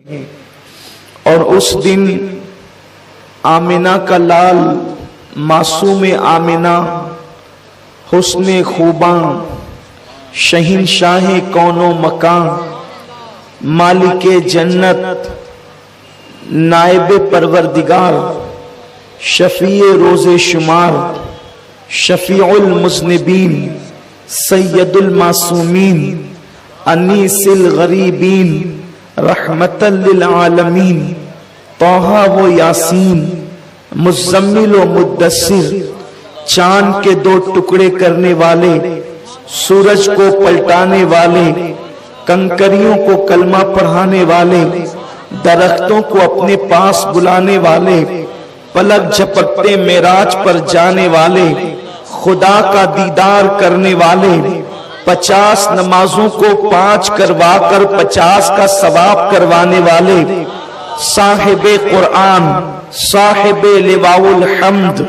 اور اس دن آمنہ کا لال معصوم آمنہ حسن خوباں شہنشاہ کون و مکان مالک جنت نائب پروردگار شفیع روز شمار شفیع المذنبین سید المعصومین انیس الغریبین رحمت للعالمین طٰہٰ و یاسین مزمل و مدثر چاند کے دو ٹکڑے کرنے والے سورج کو پلٹانے والے کنکریوں کو کلمہ پڑھانے والے درختوں کو اپنے پاس بلانے والے پلک جھپکتے معراج پر جانے والے خدا کا دیدار کرنے والے 50 نمازوں کو 5 کروا کر 50 کا ثواب کروانے والے صاحب قرآن صاحب لواء الحمد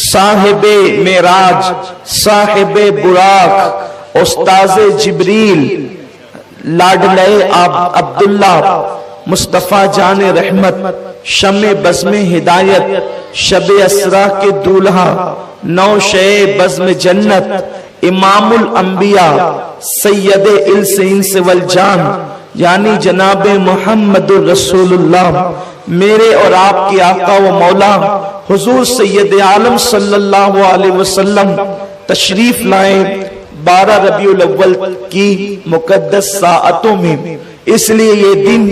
صاحب معراج صاحب براق استاذ جبریل لاڈلے عبداللہ مصطفیٰ جان رحمت شمع بزم ہدایت شب اسرا کے دولہا نو شے بزم جنت امام الانبیاء سید الانس انس والجان یعنی جناب محمد رسول اللہ میرے اور آپ کے آقا و مولا حضور سید عالم صلی اللہ علیہ وسلم تشریف لائے 12 ربیع الاول کی مقدس ساعتوں میں، اس لیے یہ دن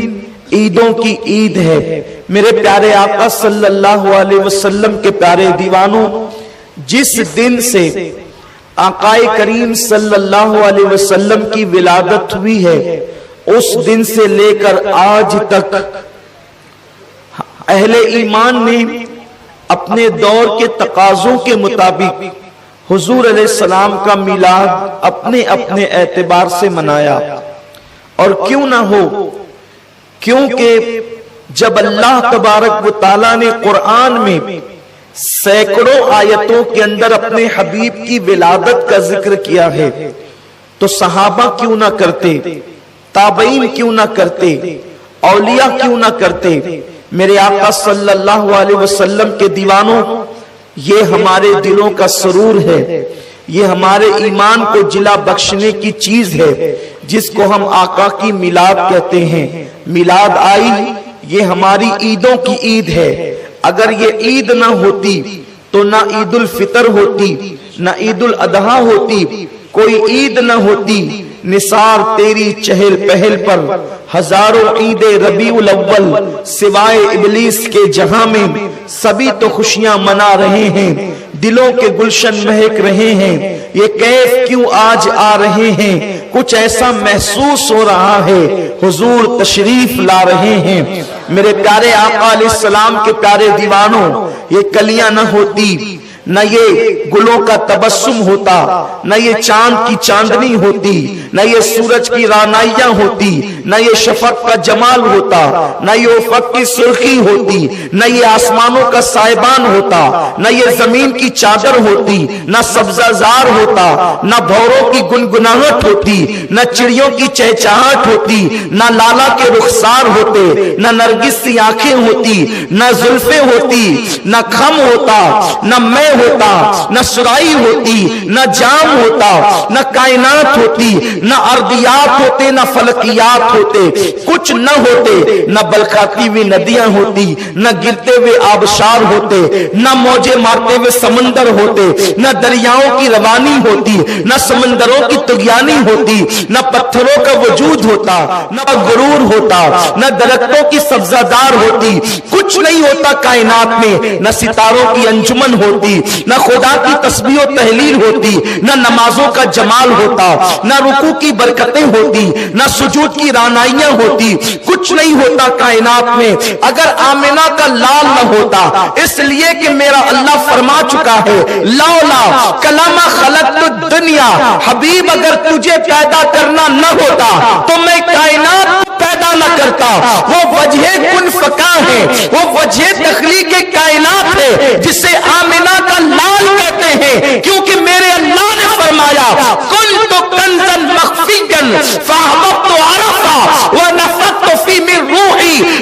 عیدوں کی عید ہے۔ میرے پیارے آقا صلی اللہ علیہ وسلم کے پیارے دیوانوں، جس دن سے آقا کریم صلی اللہ علیہ وسلم کی ولادت ہوئی ہے، اس دن سے لے کر آج تک اہل ایمان نے اپنے دور کے تقاضوں کے مطابق حضور علیہ السلام کا میلاد اپنے اپنے اعتبار سے منایا۔ اور کیوں نہ ہو، کیونکہ جب اللہ تبارک و تعالیٰ نے قرآن میں سینکڑوں آیتوں کے اندر اپنے حبیب کی ولادت کا ذکر کیا ہے، تو صحابہ کیوں نہ کرتے، تابعین کیوں نہ کرتے، اولیاء کیوں نہ کرتے۔ میرے آقا صلی اللہ علیہ وسلم کے دیوانوں، یہ ہمارے دلوں کا سرور ہے، یہ ہمارے ایمان کو جلا بخشنے کی چیز ہے، جس کو ہم آقا کی میلاد کہتے ہیں۔ میلاد آئی، یہ ہماری عیدوں کی عید ہے۔ اگر یہ عید نہ ہوتی تو نہ عید الفطر ہوتی، نہ عید الاضحیٰ ہوتی، کوئی عید نہ ہوتی۔ نثار تیری چہل پہل پر ہزاروں عید ربیع الاول، سوائے ابلیس کے جہاں میں سبھی تو خوشیاں منا رہے ہیں، دلوں کے گلشن مہک رہے ہیں۔ یہ کیف کیوں آج آ رہے ہیں؟ کچھ ایسا محسوس ہو رہا ہے، حضور تشریف لا رہے ہیں۔ میرے پیارے آقا علیہ السلام کے پیارے دیوانوں، یہ کلیاں نہ ہوتی، نہ یہ گلوں کا تبسم ہوتا، نہ یہ چاند کی چاندنی ہوتی، نہ یہ سورج کی رانائیاں ہوتی، نہ یہ شفق کا جمال ہوتا، نہ یہ افق کی سرخی ہوتی، نہ یہ آسمانوں کا سائبان ہوتا، نہ یہ زمین کی چادر ہوتی، نہ سبزہ زار ہوتا، نہ بھوروں کی گنگناہٹ ہوتی، نہ چڑیوں کی چہچہاہٹ ہوتی، نہ لالا کے رخسار ہوتے، نہ نرگس سی آنکھیں ہوتی، نہ زلفیں ہوتی، نہ خم ہوتا، نہ میں ہوتا، نہ سرائی ہوتی، نہ جام ہوتا، نہ کائنات ہوتی، نہ ارضیات ہوتے، نہ فلکیات ہوتے، کچھ نہ ہوتے، نہ بلکھاتی ہوئی ندیاں ہوتی، نہ گرتے ہوئے آبشار ہوتے، نہ موجیں مارتے ہوئے سمندر ہوتے، نہ دریاؤں کی روانی ہوتی، نہ سمندروں کی طغیانی ہوتی، نہ پتھروں کا وجود ہوتا، نہ غرور ہوتا، نہ درختوں کی سبزہ دار ہوتی، کچھ نہیں ہوتا کائنات میں، نہ ستاروں کی انجمن ہوتی، نہ خدا کی تسبیح و تحلیل ہوتی، نہ نمازوں کا جمال ہوتا، نہ رکوع کی برکتیں ہوتی، نہ سجود کی رانائیاں ہوتی، کچھ نہیں ہوتا کائنات میں اگر آمنہ کا لال نہ ہوتا۔ اس لیے کہ میرا اللہ فرما چکا ہے، لولا کلمہ خلقت الدنیا، حبیب اگر تجھے پیدا کرنا نہ ہوتا تو میں کائنات پیدا نہ کرتا۔ وہ وجہ کن فکا ہے، وہ وجہ تخلیق کائنات ہے، جسے آمنہ کا لال کہتے ہیں، کیونکہ میرے اللہ نے فرمایا کنت کنزا مخفیا فاحببت عرفا ونفخت فی من روحی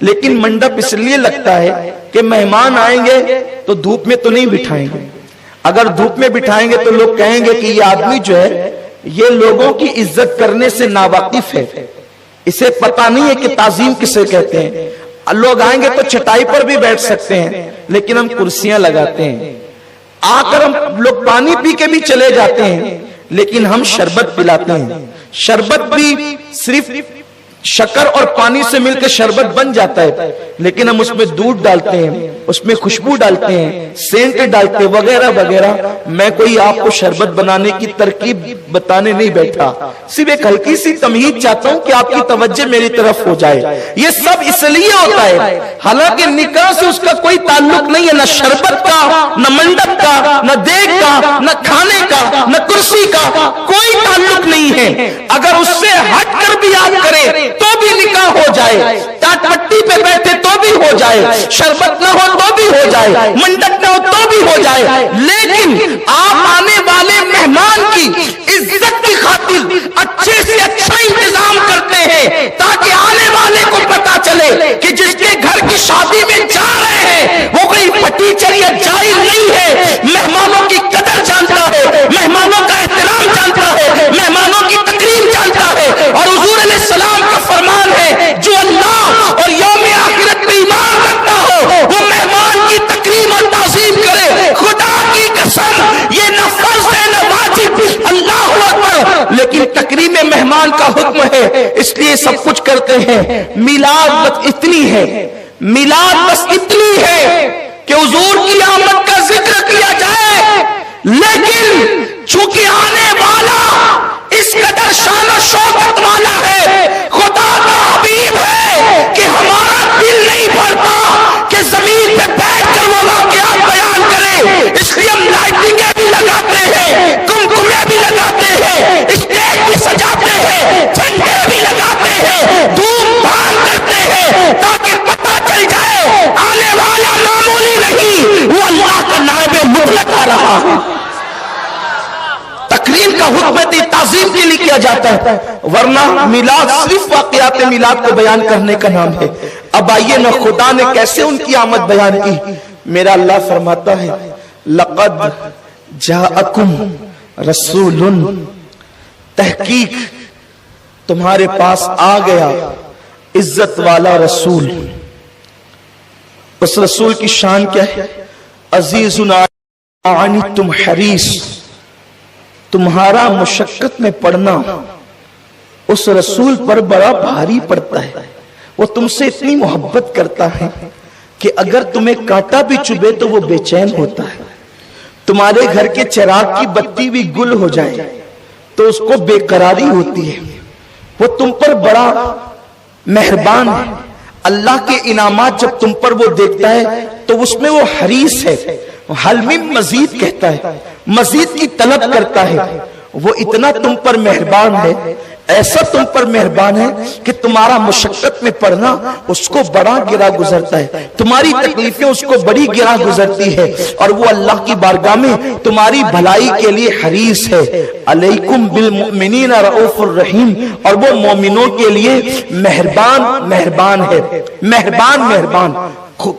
لیکن منڈپ اس لیے لگتا ہے کہ مہمان آئیں گے تو دھوپ میں تو نہیں بٹھائیں گے. اگر دھوپ میں بٹھائیں گے تو لوگ کہیں گے کہ یہ آدمی جو ہے یہ لوگوں کی عزت کرنے سے ناواقف ہے, اسے پتہ نہیں ہے کہ تعظیم کسے کہتے ہیں. لوگ آئیں گے تو چٹائی پر بھی بیٹھ سکتے ہیں لیکن ہم کرسیاں لگاتے ہیں. آ کر ہم لوگ پانی پی کے بھی چلے جاتے ہیں لیکن ہم شربت پلاتے ہیں. شربت بھی صرف شکر اور پانی سے مل کے شربت بن جاتا ہے لیکن ہم اس میں دودھ ڈالتے ہیں, اس میں خوشبو ڈالتے ہیں, سینٹ ڈالتے ہیں وغیرہ وغیرہ. میں کوئی آپ کو شربت بنانے کی ترکیب بتانے نہیں بیٹھا, صرف ایک ہلکی سی تمہید چاہتا ہوں کہ آپ کی توجہ میری طرف ہو جائے. یہ سب اس لیے ہوتا ہے, حالانکہ نکاح سے اس کا کوئی تعلق نہیں ہے, نہ شربت کا, نہ منڈپ کا, نہ دیگ کا, نہ کھانے کا, نہ کرسی کا, کوئی تعلق نہیں ہے. اگر اس سے ہٹ کر بھی آپ کریں تو بھی نکاح ہو جائے, ٹاٹ پٹی پہ بیٹھے تو بھی ہو جائے, شربت نہ ہو تو بھی ہو جائے, منڈپ نہ ہو تو بھی ہو جائے. لیکن آپ آنے والے مہمان کی عزت کی خاطر اچھے سے اچھا انتظام کرتے ہیں تاکہ آنے والے کو پتا چلے کہ جس کے گھر کی شادی میں جا رہے ہیں وہ کوئی فٹیچر یا جاہل نہیں ہے, مہمانوں کی قدر جانتا ہے, مہمانوں کا احترام جانتا ہے, مہمانوں کی تکریم جانتا ہے. اور حضور علیہ السلام کا فرمان ہے جو اللہ اور یوم آخرت پہ ایمان رکھتا ہو وہ مہمان کی تکریم اور تعظیم کرے. خدا کی قسم یہ نہ فرض ہے نہ واجب, اللہ اکبر, لیکن تکریم مہمان کا حکم ہے اس لیے سب کچھ کرتے ہیں. میلاد بس اتنی ہے, میلاد بس اتنی ہے کہ حضور کی آمد کا ذکر کیا جائے, لیکن چونکہ آنے والا اس قدر شان و شوکت والا ہے, خدا کا حبیب ہے کہ ہمارا دل نہیں بھرتا کہ زمین پہ بیٹھ کر وہ واقعات بیان کرے. اس لیے ہم لائٹنگیں بھی لگاتے ہیں, کمکمے بھی لگاتے ہیں, اسٹیج بھی سجاتے ہیں, جھنڈے بھی لگاتے ہیں, دھوم دھام کرتے ہیں تاکہ پتہ چل جائے آنے والا معمولی نہیں, وہ اللہ کا نائب مطلق آ رہا ہے. تقریر کا حکم تعظیم کے لیے کیا جاتا ہے, ورنہ میلاد صرف واقعات میلاد کو بیان کرنے کا نام ہے. اب آئیے نا خدا نے کیسے ان کی آمد بیان کی. میرا اللہ فرماتا ہے لقد جاءکم رسول, تحقیق تمہارے پاس آ گیا عزت والا رسول. اس رسول کی شان کیا ہے؟ عزیز عنتم حریص, تمہارا مشقت میں پڑنا اس رسول پر بڑا بھاری پڑتا ہے. وہ تم سے اتنی محبت کرتا ہے کہ اگر تمہیں کانٹا بھی چبھے تو وہ بے چین ہوتا ہے. تمہارے گھر کے چراغ کی بتی بھی گل ہو جائے تو اس کو بے قراری ہوتی ہے. وہ تم پر بڑا مہربان ہے. اللہ کے انعامات جب تم پر وہ دیکھتا ہے تو اس میں وہ حریص ہے, حل من مزید کہتا ہے, مزید کی طلب کرتا ہے. وہ اتنا تم پر مہربان ہے, ایسا تم پر مہربان ہے کہ تمہارا مشقت میں پڑنا اس کو بڑا گرا گزرتا ہے, تمہاری تکلیفیں اس کو بڑی گرا گزرتی ہے, اور وہ اللہ کی بارگاہ میں تمہاری بھلائی کے لیے حریص ہے. علیکم بالمؤمنین رؤوف الرحیم, اور وہ مومنوں کے لیے مہربان مہربان ہے. مہربان مہربان,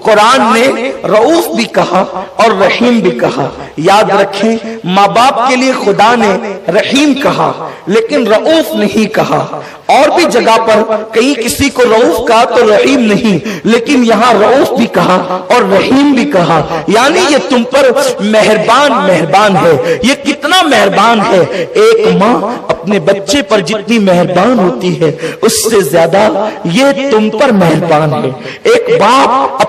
قرآن نے رؤوف بھی کہا اور رحیم بھی کہا. یاد رکھیں ماں باپ کے لیے خدا نے رحیم کہا لیکن رؤوف نہیں کہا. اور بھی جگہ پر کہیں کسی کو رؤوف کہا تو رحیم نہیں, لیکن یہاں رؤوف بھی کہا اور رحیم بھی کہا. یعنی یہ تم پر مہربان مہربان ہے. یہ کتنا مہربان ہے, ایک ماں اپنے بچے پر جتنی مہربان ہوتی ہے اس سے زیادہ یہ تم پر مہربان ہے. ایک باپ